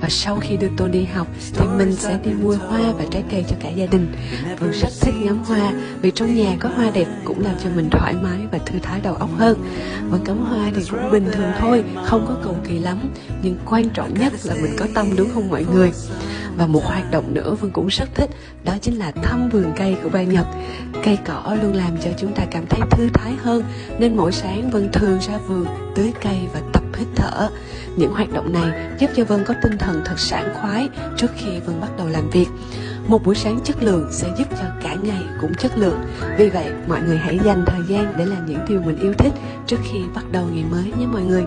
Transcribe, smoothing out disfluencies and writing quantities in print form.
Và sau khi đưa tôi đi học thì mình sẽ đi mua hoa và trái cây cho cả gia đình. Vân rất thích ngắm hoa, vì trong nhà có hoa đẹp cũng làm cho mình thoải mái và thư thái đầu óc hơn. Vân cắm hoa thì cũng bình thường thôi, không có cầu kỳ lắm, nhưng quan trọng nhất là mình có tâm, đúng không mọi người? Và một hoạt động nữa Vân cũng rất thích, đó chính là thăm vườn cây của ba Nhật. Cây cỏ luôn làm cho chúng ta cảm thấy thư thái hơn, nên mỗi sáng Vân thường ra vườn tưới cây và tập hít thở. Những hoạt động này giúp cho Vân có tinh thần thật sảng khoái trước khi Vân bắt đầu làm việc. Một buổi sáng chất lượng sẽ giúp cho cả ngày cũng chất lượng. Vì vậy mọi người hãy dành thời gian để làm những điều mình yêu thích trước khi bắt đầu ngày mới nhé mọi người.